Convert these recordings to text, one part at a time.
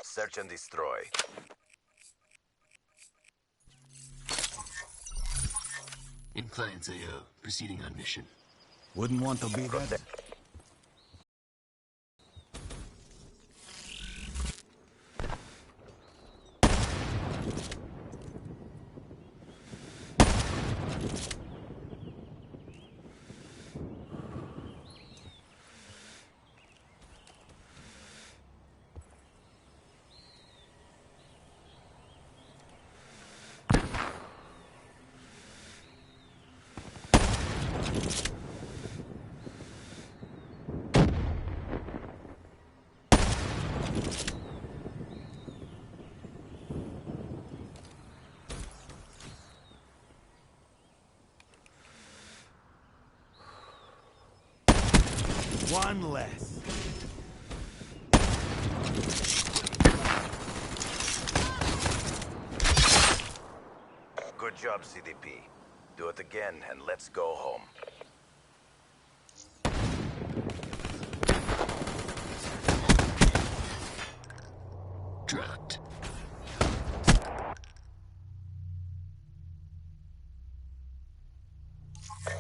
Search and destroy. In clients AO, proceeding on mission. Wouldn't want to be that. One less. Good job, CDP. Do it again and let's go home. Dropped.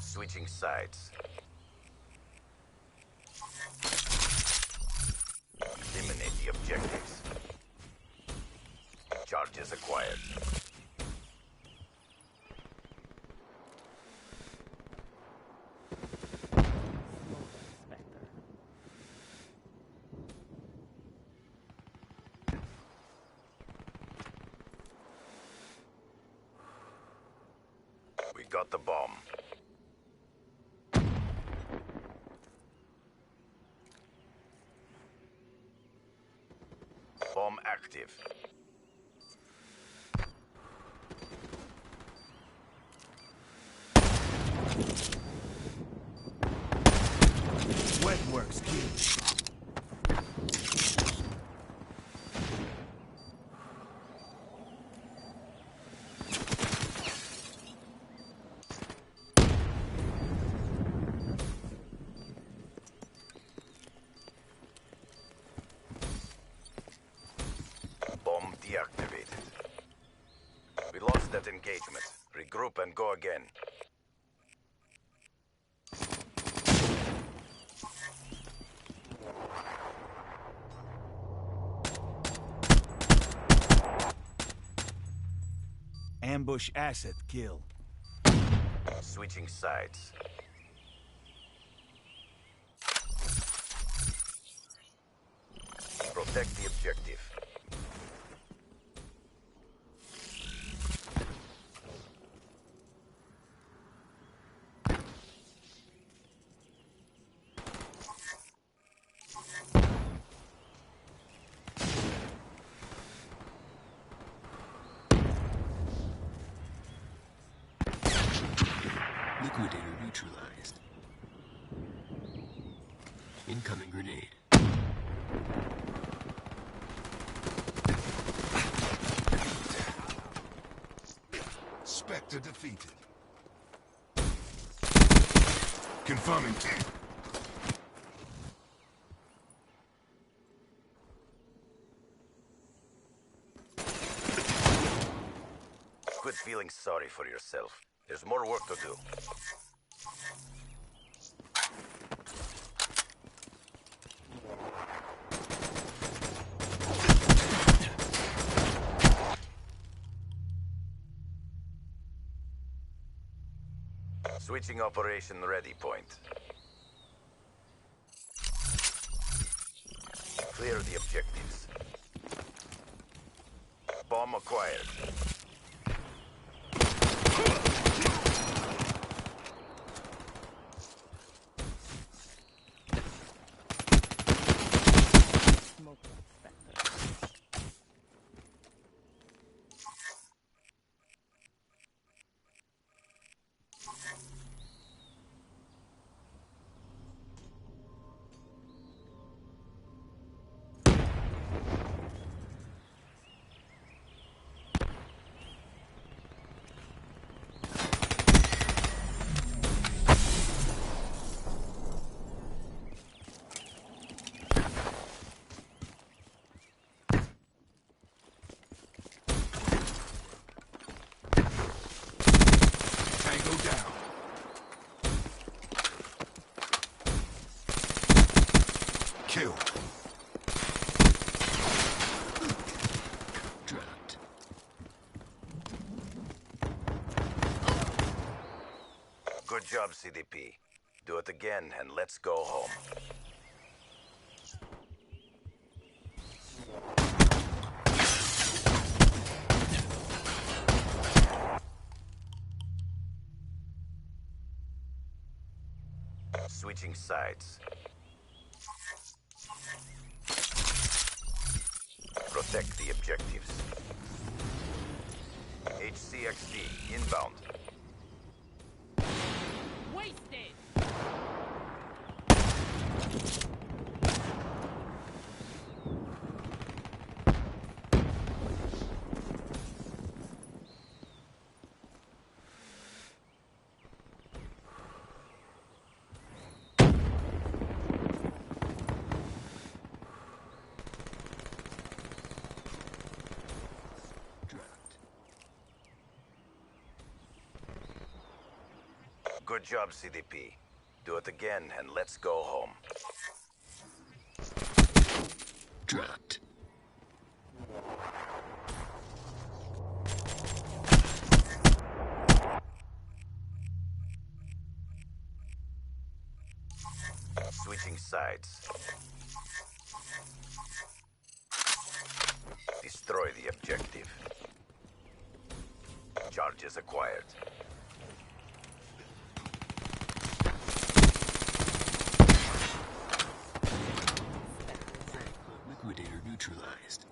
Switching sides. Eliminate the objectives. Charges acquired. We got the bomb. Bomb active. Wet works, kid. Bomb deactivated. We lost that engagement. Regroup and go again. Ambush asset kill. Switching sides. Protect the objective. Liquidator neutralized. Incoming grenade. Spectre defeated. Confirming. Quit feeling sorry for yourself. There's more work to do. Switching operation ready point. Clear the objectives. Bomb acquired. Good job, CDP. Do it again and let's go home. Switching sides. Protect the objectives. HCXD inbound. Wasted! Good job, CDP. Do it again and let's go home. Dropped. Switching sides. Destroy the objective. Charges acquired. Liquidator neutralized.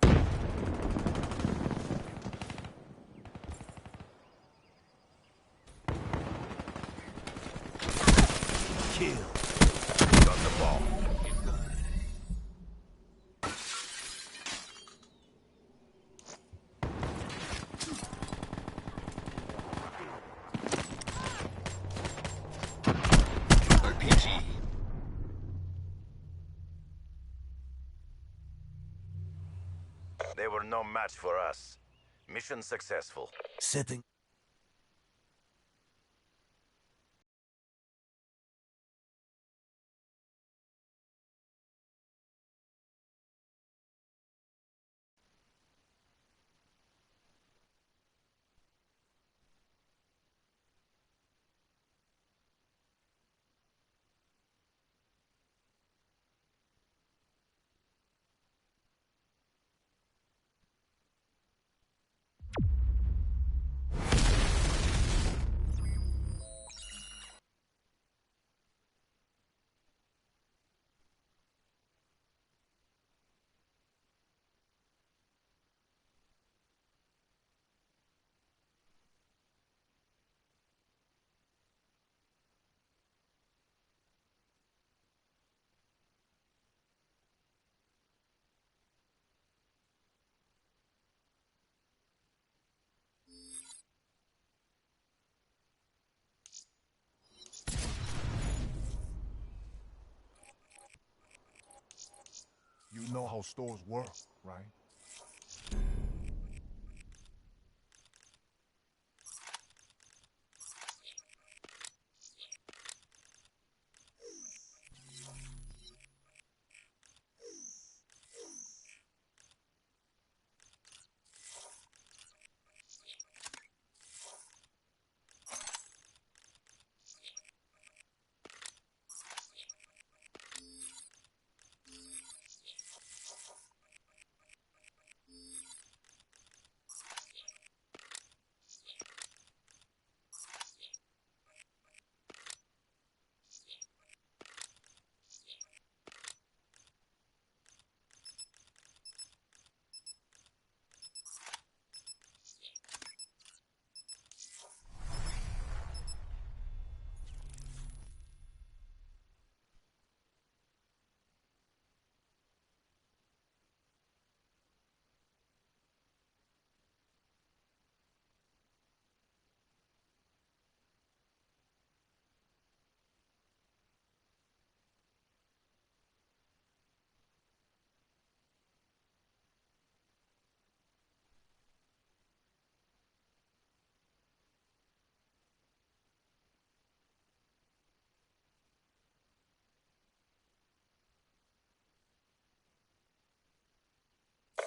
Kill. Got the ball. RPG. They were no match for us. Mission successful. Setting. You know how stores work, right?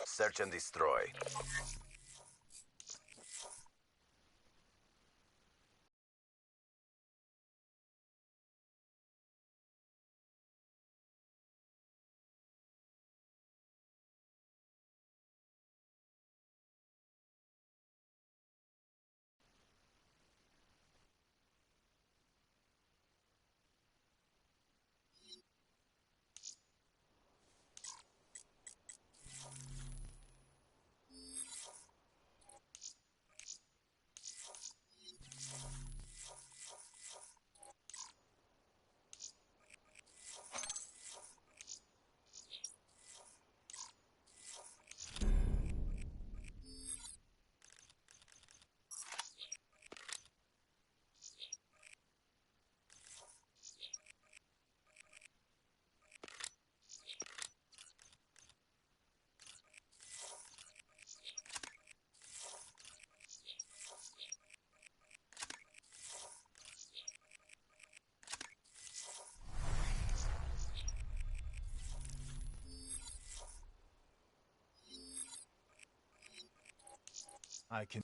Search and destroy. I can...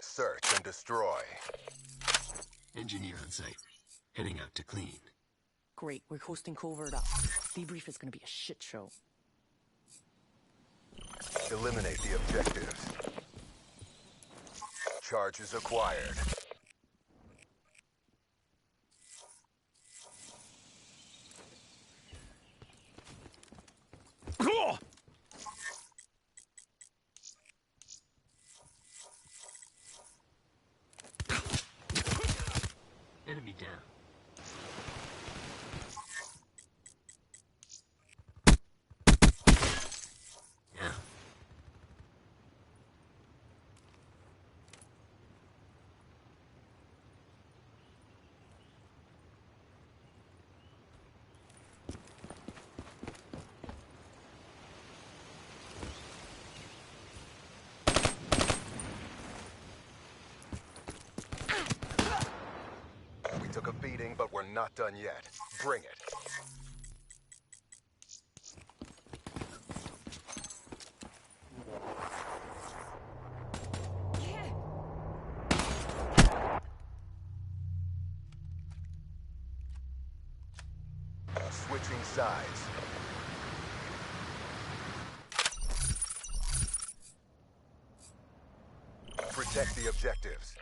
Search and destroy. Engineer on site. Heading out to clean. Great, we're hosting covert up. Debrief is gonna be a shit show. Eliminate the objectives. Charges acquired. Enemy down. Yeah. We took a beating, but we're not done yet. Bring it. Switching sides. Protect the objectives.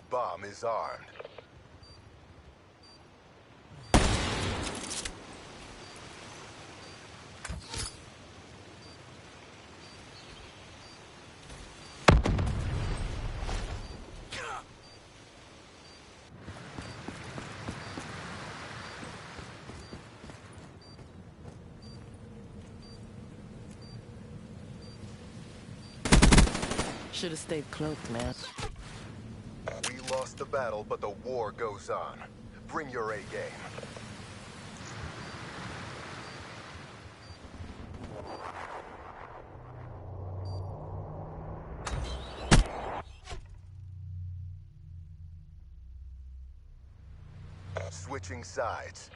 Bomb is armed. Should've stayed cloaked, man. We lost the battle, but the war goes on. Bring your A game. Switching sides.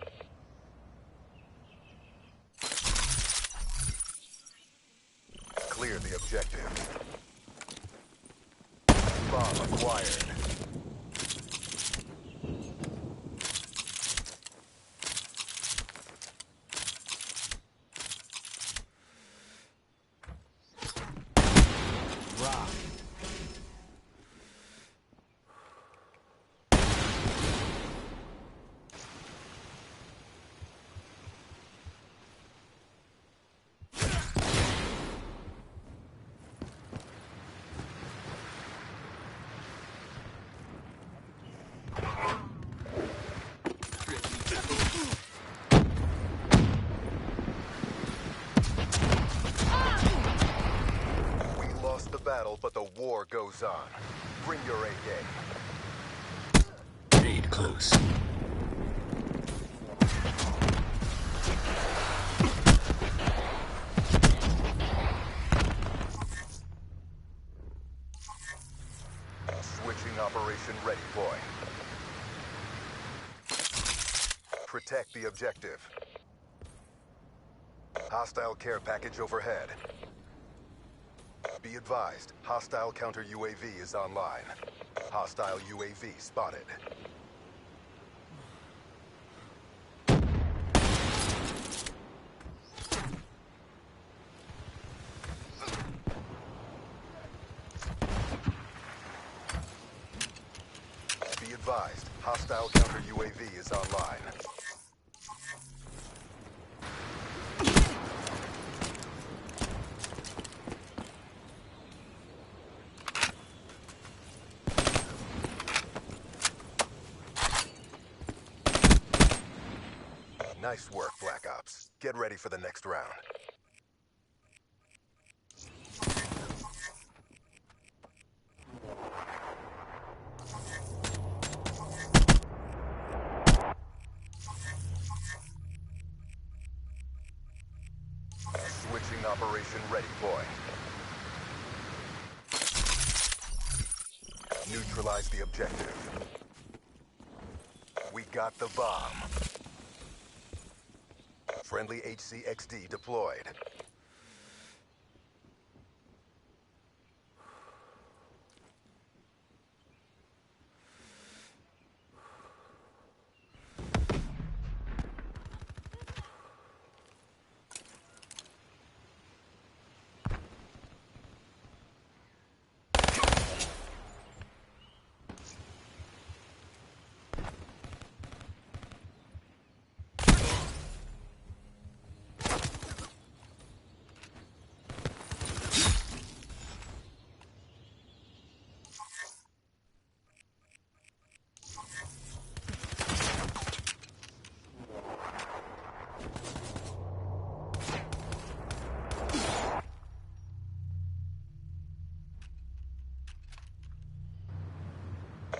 Clear the objective. Bomb acquired. Rock. war goes on. Bring your A game. Grenade close. Switching operation ready point. Protect the objective. Hostile care package overhead. Be advised, hostile counter UAV is online. Hostile UAV spotted. Be advised, hostile counter UAV is online. Nice work, Black Ops. Get ready for the next round. Switching operation ready point. Neutralize the objective. We got the bomb. Friendly HCXD deployed.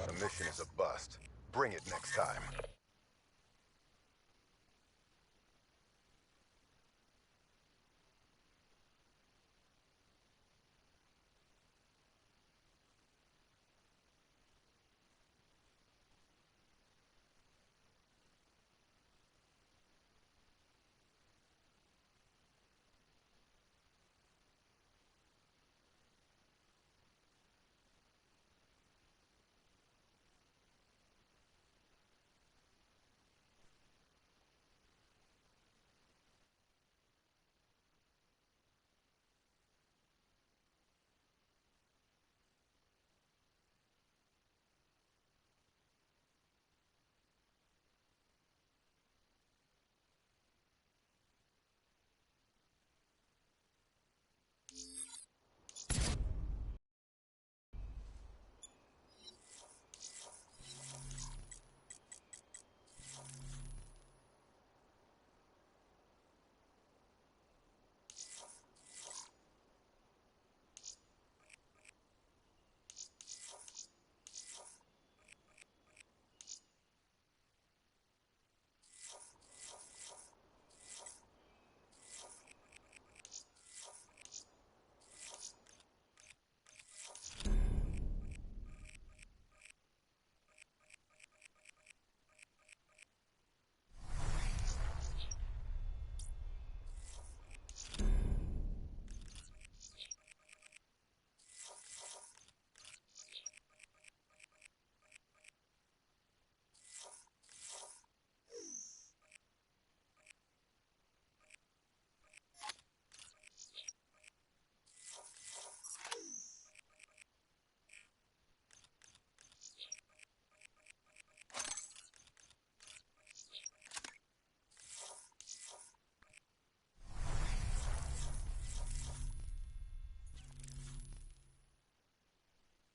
The mission is a bust. Bring it next time.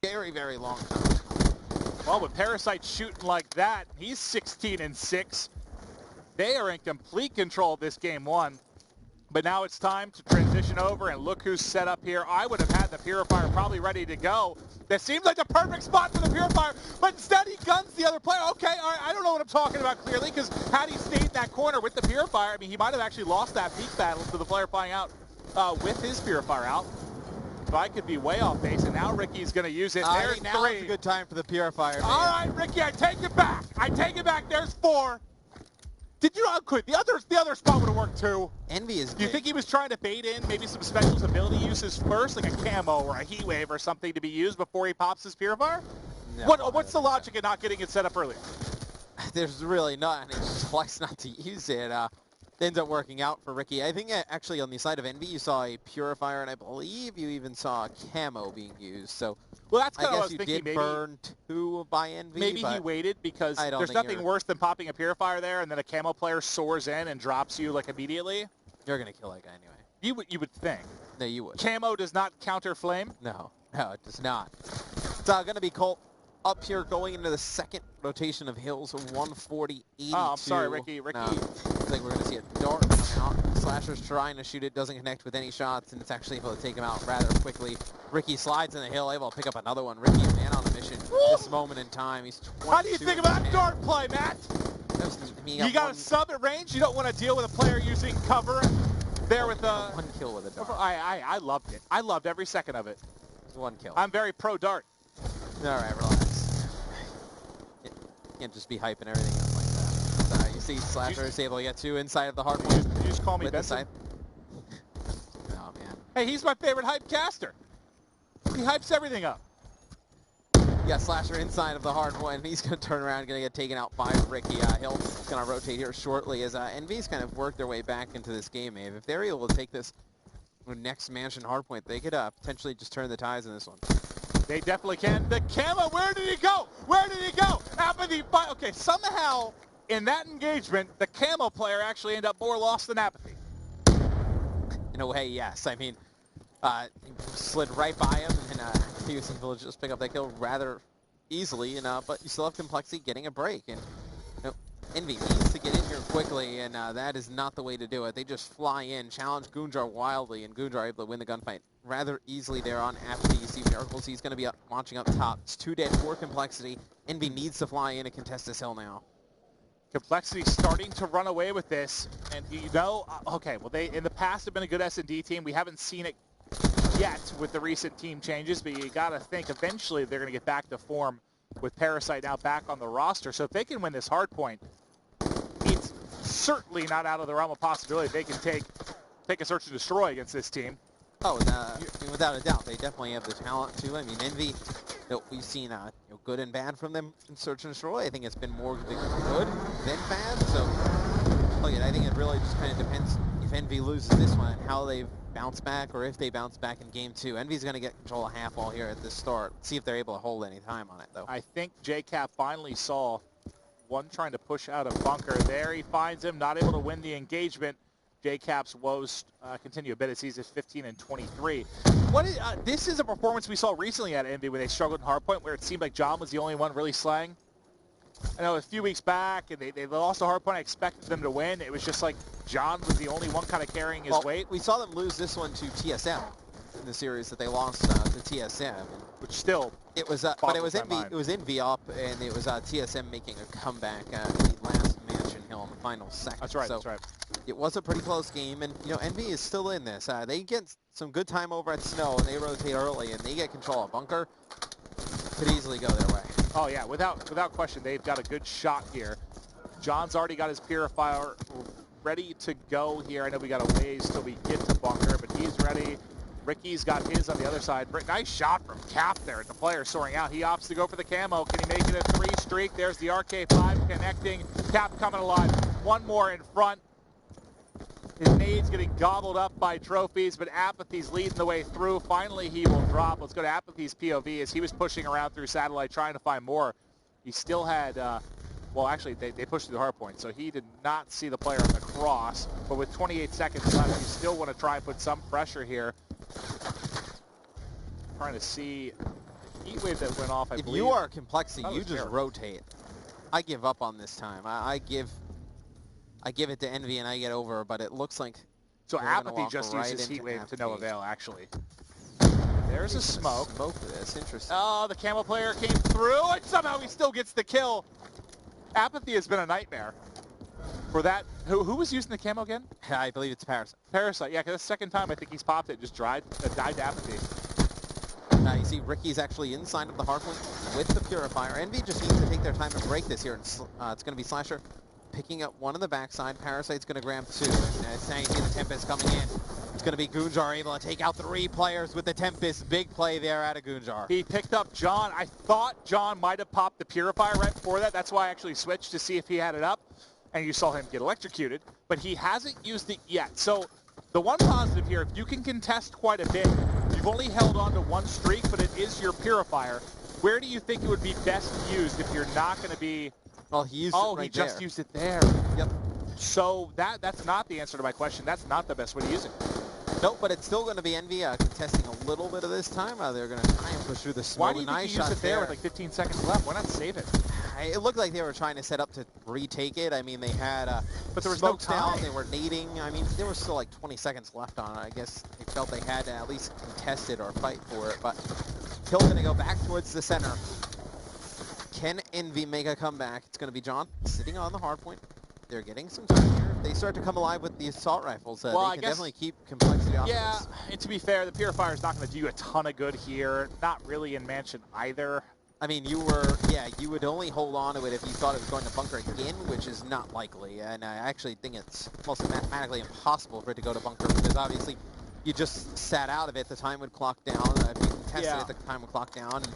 Very, very long time. Well, with Parasite shooting like that, he's 16-6. They are in complete control of this game one. But now it's time to transition over, and look who's set up here. I would have had the Purifier probably ready to go. That seems like the perfect spot for the Purifier, but instead he guns the other player. Okay, all right, I don't know what I'm talking about clearly, because had he stayed in that corner with the Purifier, I mean, he might have actually lost that peak battle to the player flying out with his Purifier out. So I could be way off base, and now Ricky's going to use it. There's now three. is a good time for the Purifier. All right, Ricky, I take it back. I take it back. There's four. Did you not quit? The other spot would have worked too. Envy is Do you think he was trying to bait in maybe some specials ability uses first, like a camo or a heat wave or something to be used before he pops his Purifier? No, What's the logic in not getting it set up earlier? There's really not, and he just likes not to use it. Ends up working out for Ricky. I think actually on the side of Envy you saw a Purifier, and I believe you even saw a camo being used. So Well, that's kind I of what I guess was you thinking. did Maybe burn two by Envy. maybe he but waited because I don't there's think nothing you're- worse than popping a Purifier there and then a camo player soars in and drops you like immediately. You're gonna kill that guy anyway. You would think. No, you would. Camo does not counter flame. No, it does not. It's gonna be Colt up here going into the second rotation of Hills, 140-82. Oh, I'm sorry, Ricky. No, I think we're gonna see a dart coming out. Slasher's trying to shoot it, doesn't connect with any shots, and it's actually able to take him out rather quickly. Ricky slides in the hill, able to pick up another one. Ricky, a man on a mission. This moment in time, he's 22. How do you think about dart play, Matt? You got a sub at range. You don't want to deal with a player using cover there with a one kill with a dart. I loved it. I loved every second of it. One kill. I'm very pro dart. All right, relax. Can't just be hyping everything up like that. You see Slasher is able to get two inside of the hard point. You just call me with the Benson. side. Oh, man. Hey, he's my favorite hype caster. He hypes everything up. Yeah, Slasher inside of the hard point. He's going to turn around, going to get taken out by Ricky. Hill's going to rotate here shortly as Envy's kind of worked their way back into this game, Abe. If they're able to take this next mansion hard point, they could potentially just turn the tides in this one. They definitely can. The camo, where did he go? Where did he go? Apathy. Okay, somehow in that engagement, the camo player actually ended up more lost than Apathy. In a way, yes. I mean, he slid right by him, and he was able to just pick up that kill rather easily. But you still have Complexity getting a break, and Envy needs to get in here quickly, and that is not the way to do it. They just fly in, challenge Goonjar wildly, and Goonjar able to win the gunfight rather easily there on Apathy. You see Miracles, he's going to be launching up top. It's 2 dead, 4 Complexity. Envy needs to fly in and contest this hill now. Complexity starting to run away with this, and okay, well, they in the past have been a good S&D team. We haven't seen it yet with the recent team changes, but you got to think eventually they're going to get back to form with Parasite now back on the roster. So if they can win this hard point, it's certainly not out of the realm of possibility they can take a search and destroy against this team. Oh, without a doubt, they definitely have the talent too. I mean, Envy, we've seen good and bad from them in Search and Destroy. I think it's been more good than bad. So, I think it really just kind of depends if Envy loses this one and how they bounce back, or if they bounce back in game 2. Envy's going to get control of half wall here at the start. See if they're able to hold any time on it, though. I think JCap finally saw one trying to push out a bunker. There he finds him, not able to win the engagement. JCap's woes continue a bit as he's at 15 and 23. This is a performance we saw recently at Envy where they struggled in hardpoint, where it seemed like John was the only one really slaying. I know a few weeks back, and they lost a hardpoint. I expected them to win. It was just like John was the only one kind of carrying his weight. We saw them lose this one to TSM in the series that they lost to TSM. Which still, it was, but it was Envy. It was Envy up, and it was TSM making a comeback at the last Mansion Hill in the final second. That's right. So that's right. It was a pretty close game, and Envy is still in this. They get some good time over at Snow, and they rotate early, and they get control of bunker. Could easily go their way. Oh yeah, without question, they've got a good shot here. John's already got his Purifier ready to go here. I know we got a ways till we get to bunker, but he's ready. Ricky's got his on the other side. Nice shot from Cap there. The player soaring out. He opts to go for the camo. Can he make it a 3 streak? There's the RK5 connecting. Cap coming alive. One more in front. His nade's getting gobbled up by trophies, but Apathy's leading the way through. Finally, he will drop. Let's go to Apathy's POV as he was pushing around through satellite trying to find more. He still had, well, actually, they pushed through the hard point, so he did not see the player on the cross. But with 28 seconds left, you still want to try and put some pressure here. Trying to see the heat wave that went off, I believe. If you are Complexity, you just terrible. rotate. I give up on this time. I give it to Envy and I get over, but it looks like So They're gonna Apathy walk just right uses into Heat Wave to no Apathy. avail, actually. There's a smoke. Smoke this, interesting. Oh, the camo player came through, and somehow he still gets the kill. Apathy has been a nightmare. For that, who was using the camo again? I believe it's Parasite. Parasite, yeah, because the second time I think he's popped it, just died to Apathy. You see Ricky's actually inside of the hardpoint with the Purifier. Envy just needs to take their time and break this here. It's going to be Slasher picking up one on the backside. Parasite's going to grab two. And it's now you see the Tempest coming in. It's going to be Goonjar able to take out 3 players with the Tempest. Big play there out of Goonjar. He picked up John. I thought John might have popped the Purifier right before that. That's why I actually switched to see if he had it up. And you saw him get electrocuted. But he hasn't used it yet. So the one positive here, if you can contest quite a bit, you've only held on to 1 streak, but it is your Purifier. Where do you think it would be best used if you're not going to be... Well, he used it right he just there. used it there. Yep. So that's not the answer to my question. That's not the best way to use it. Nope, but it's still going to be Envy contesting a little bit of this time. They're going to try and push through the smoke. Why do you think you used it there with like 15 seconds left? Why not save it? It looked like they were trying to set up to retake it. I mean, they had but there was no smokes down. time. They were nading. I mean, there was still like 20 seconds left on it. I guess they felt they had to at least contest it or fight for it. But Kill's going to go back towards the center. Can Envy make a comeback? It's going to be John sitting on the hard point. They're getting some time here. If they start to come alive with the assault rifles, they can definitely keep complexity off Yeah, this. and to be fair, the Purifier is not going to do you a ton of good here. Not really in Mansion either. I mean, you would only hold on to it if you thought it was going to bunker again, which is not likely. And I actually think it's mostly mathematically impossible for it to go to bunker because obviously you just sat out of it, the time would clock down. If you contested it, the time would clock down. And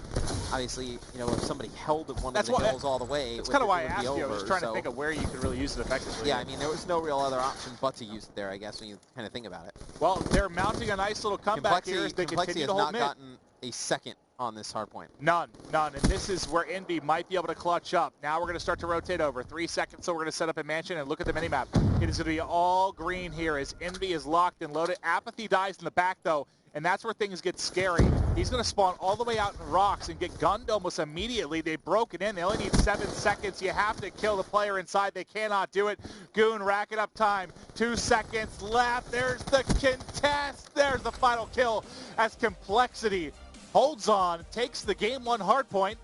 obviously, you know, if somebody held one of the hills all the way, that's kind of why I asked you. I was trying to think of where you could really use it effectively. Yeah, I mean, there was no real other option but to use it there, I guess, when you kind of think about it. Well, they're mounting a nice little comeback here as they continue to hold has not gotten a second on this hard point. None. And this is where Envy might be able to clutch up. Now we're going to start to rotate over. 3 seconds, so we're going to set up a Mansion and look at the minimap. It is going to be all green here as Envy is locked and loaded. Apathy dies in the back, though, and that's where things get scary. He's going to spawn all the way out in rocks and get gunned almost immediately. They broke it in. They only need 7 seconds. You have to kill the player inside. They cannot do it. Goon racking up time. 2 seconds left. There's the contest. There's the final kill as Complexity holds on, takes the game 1 hard point,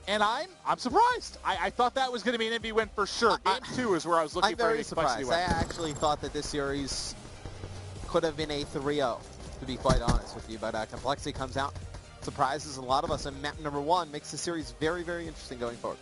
and I'm surprised. I thought that was going to be an Envy win for sure. Game 2 is where I was looking for very a Complexity surprised. win. I actually thought that this series could have been a 3-0, to be quite honest with you, but Complexity comes out, surprises a lot of us, and map number 1 makes the series very, very interesting going forward.